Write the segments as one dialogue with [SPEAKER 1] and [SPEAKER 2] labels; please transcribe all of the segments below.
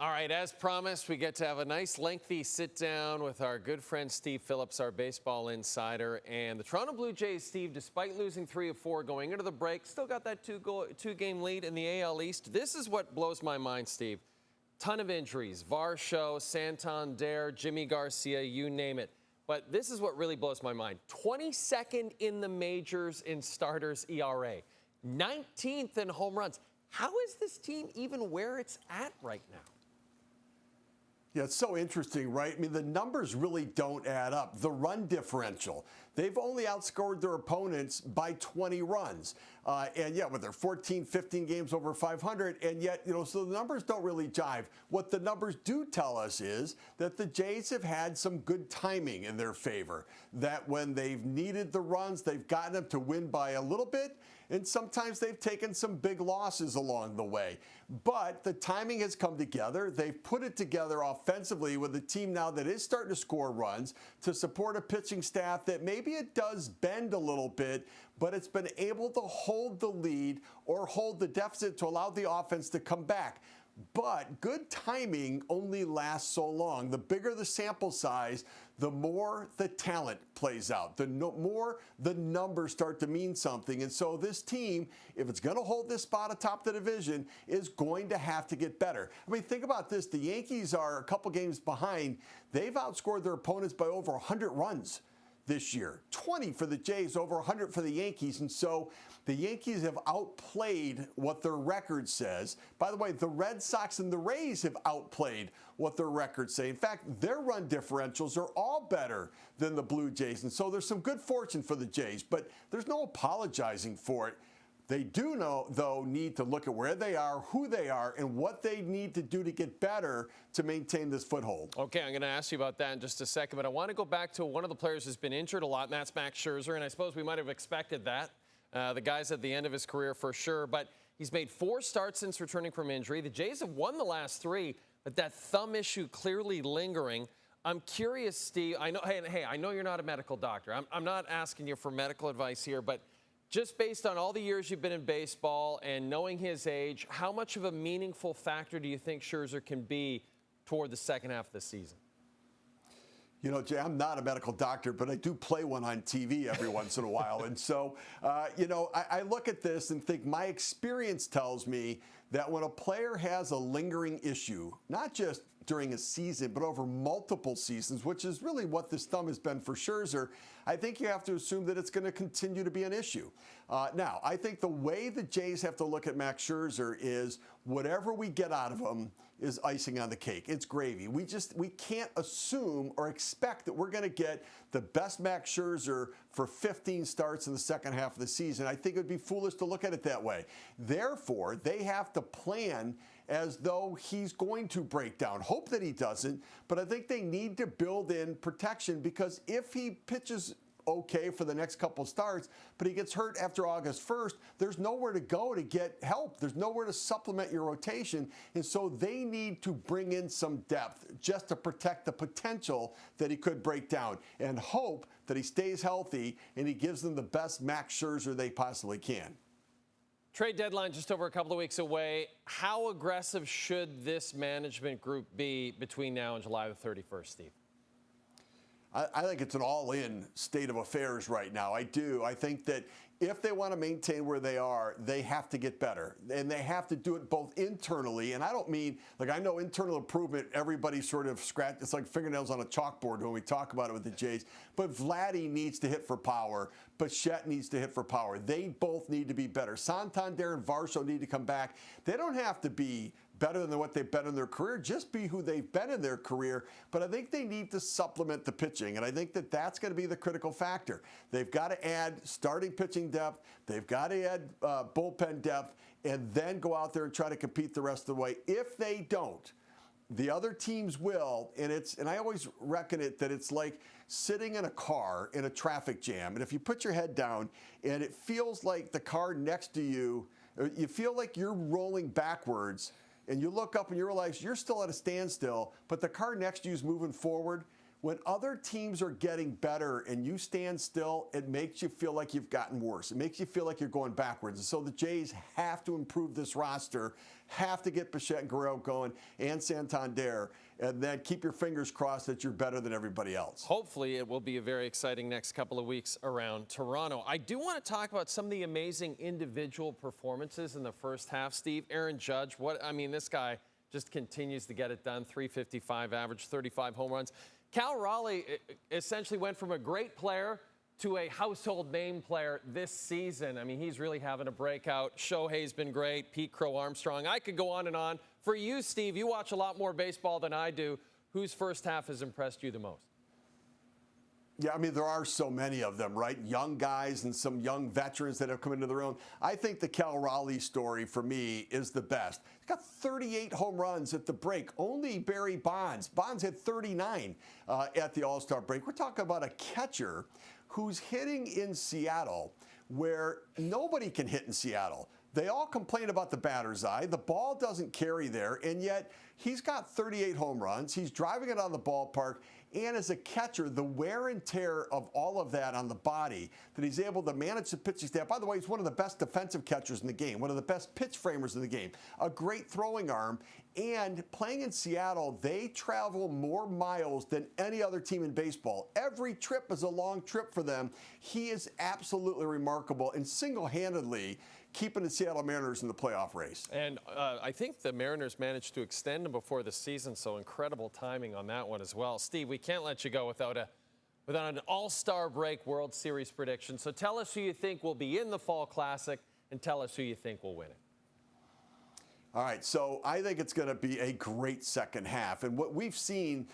[SPEAKER 1] All right, as promised, we get to have a nice lengthy sit down with our good friend Steve Phillips, our baseball insider. And the Toronto Blue Jays, Steve, despite losing 3 of 4 going into the break, still got that two-game lead in the AL East. This is what blows my mind, Steve. Ton of injuries, Varsho, Santander, Jimmy Garcia, you name it. But this is what really blows my mind. 22nd in the majors in starters ERA, 19th in home runs. How is this team even where it's at right now?
[SPEAKER 2] Yeah, it's so interesting, right? I mean, the numbers really don't add up. The run differential, they've only outscored their opponents by 20 runs. And yeah, with their 14, 15 games over 500, and yet, so the numbers don't really jive. What the numbers do tell us is that the Jays have had some good timing in their favor, that when they've needed the runs, they've gotten them to win by a little bit, and sometimes they've taken some big losses along the way. But the timing has come together. They've put it together offensively with a team now that is starting to score runs to support a pitching staff that maybe it does bend a little bit, but it's been able to hold the lead or hold the deficit to allow the offense to come back. But good timing only lasts so long. The bigger the sample size, the more the talent plays out, the more the numbers start to mean something. And so this team, if it's going to hold this spot atop the division, is going to have to get better. I mean, think about this. The Yankees are a couple games behind. They've outscored their opponents by over 100 runs this year. 20 for the Jays, over 100 for the Yankees. And so the Yankees have outplayed what their record says. By the way, the Red Sox and the Rays have outplayed what their records say. In fact, their run differentials are all better than the Blue Jays. And so there's some good fortune for the Jays, but there's no apologizing for it. They do, though, need to look at where they are, who they are, and what they need to do to get better to maintain this foothold.
[SPEAKER 1] Okay, I'm going to ask you about that in just a second, but I want to go back to one of the players who's been injured a lot, and that's Max Scherzer, and I suppose we might have expected that. The guy's at the end of his career for sure, but he's made 4 starts since returning from injury. The Jays have won the last 3, but that thumb issue clearly lingering. I'm curious, Steve. I know, hey, I know you're not a medical doctor. I'm not asking you for medical advice here, but just based on all the years you've been in baseball and knowing his age, how much of a meaningful factor do you think Scherzer can be toward the second half of the season?
[SPEAKER 2] Jay, I'm not a medical doctor, but I do play one on TV every once in a while. And so, I look at this and think my experience tells me that when a player has a lingering issue, not just during a season, but over multiple seasons, which is really what this thumb has been for Scherzer, I think you have to assume that it's going to continue to be an issue. Now, I think the way the Jays have to look at Max Scherzer is whatever we get out of him is icing on the cake. It's gravy. We can't assume or expect that we're going to get the best Max Scherzer for 15 starts in the second half of the season. I think it would be foolish to look at it that way. Therefore, they have to plan as though he's going to break down. Hope that he doesn't, but I think they need to build in protection, because if he pitches okay for the next couple starts, but he gets hurt after August 1st, there's nowhere to go to get help. There's nowhere to supplement your rotation. And so they need to bring in some depth just to protect the potential that he could break down, and hope that he stays healthy and he gives them the best Max Scherzer they possibly can.
[SPEAKER 1] Trade deadline just over a couple of weeks away. How aggressive should this management group be between now and July the 31st, Steve?
[SPEAKER 2] I think it's an all-in state of affairs right now. I do. I think that if they want to maintain where they are, they have to get better. And they have to do it both internally. And I don't mean, I know internal improvement, everybody sort of it's like fingernails on a chalkboard when we talk about it with the Jays. But Vladdy needs to hit for power. Bichette needs to hit for power. They both need to be better. Santander and Varsho need to come back. They don't have to be better than what they've been in their career, just be who they've been in their career. But I think they need to supplement the pitching, and I think that that's going to be the critical factor. They've got to add starting pitching depth, they've got to add bullpen depth, and then go out there and try to compete the rest of the way. If they don't, the other teams will, and I always reckon it that it's like sitting in a car in a traffic jam, and if you put your head down and it feels like the car next to you, you feel like you're rolling backwards, and you look up and you realize you're still at a standstill, but the car next to you is moving forward. When other teams are getting better and you stand still, it makes you feel like you've gotten worse. It makes you feel like you're going backwards. And so the Jays have to improve this roster, have to get Bichette and Guerrero going and Santander, and then keep your fingers crossed that you're better than everybody else.
[SPEAKER 1] Hopefully it will be a very exciting next couple of weeks around Toronto. I do want to talk about some of the amazing individual performances in the first half, Steve. Aaron Judge, this guy just continues to get it done. 355 average, 35 home runs. Cal Raleigh essentially went from a great player to a household name player this season. I mean, he's really having a breakout. Shohei's been great. Pete Crow Armstrong. I could go on and on. For you, Steve, you watch a lot more baseball than I do. Whose first half has impressed you the most?
[SPEAKER 2] Yeah, I mean, there are so many of them, right? Young guys and some young veterans that have come into their own. I think the Cal Raleigh story, for me, is the best. He's got 38 home runs at the break. Only Barry Bonds. Bonds had 39 at the All-Star break. We're talking about a catcher who's hitting in Seattle where nobody can hit in Seattle. They all complain about the batter's eye. The ball doesn't carry there, and yet he's got 38 home runs. He's driving it out of the ballpark. And as a catcher, the wear and tear of all of that on the body, that he's able to manage the pitching staff. By the way, he's one of the best defensive catchers in the game, one of the best pitch framers in the game, a great throwing arm. And playing in Seattle, they travel more miles than any other team in baseball. Every trip is a long trip for them. He is absolutely remarkable and single-handedly keeping the Seattle Mariners in the playoff race.
[SPEAKER 1] And I think the Mariners managed to extend him before the season, so incredible timing on that one as well. Steve, we can't let you go without an All-Star break World Series prediction. So tell us who you think will be in the Fall Classic, and tell us who you think will win it.
[SPEAKER 2] All right, so I think it's going to be a great second half. And what we've seen,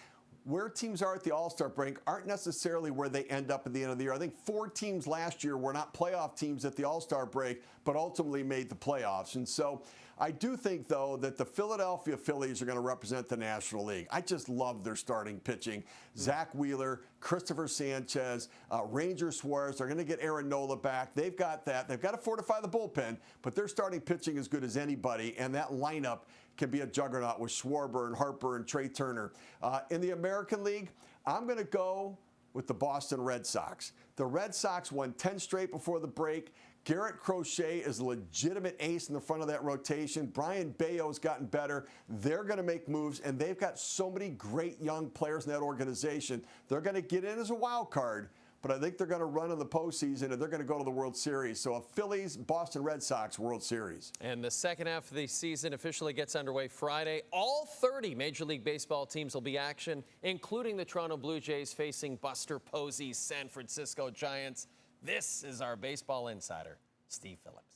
[SPEAKER 2] where teams are at the All-Star break aren't necessarily where they end up at the end of the year. I think 4 teams last year were not playoff teams at the All-Star break, but ultimately made the playoffs. And so I do think, though, that the Philadelphia Phillies are going to represent the National League. I just love their starting pitching. Zach Wheeler, Christopher Sanchez, Ranger Suarez. They're going to get Aaron Nola back. They've got that. They've got to fortify the bullpen, but their starting pitching is good as anybody, and that lineup can be a juggernaut with Schwarber and Harper and Trey Turner. In the American League, I'm going to go with the Boston Red Sox. The Red Sox won 10 straight before the break. Garrett Crochet is a legitimate ace in the front of that rotation. Brian Bayo's gotten better. They're going to make moves, and they've got so many great young players in that organization. They're going to get in as a wild card, but I think they're going to run in the postseason, and they're going to go to the World Series. So a Phillies-Boston Red Sox World Series.
[SPEAKER 1] And the second half of the season officially gets underway Friday. All 30 Major League Baseball teams will be action, including the Toronto Blue Jays facing Buster Posey's San Francisco Giants. This is our Baseball Insider, Steve Phillips.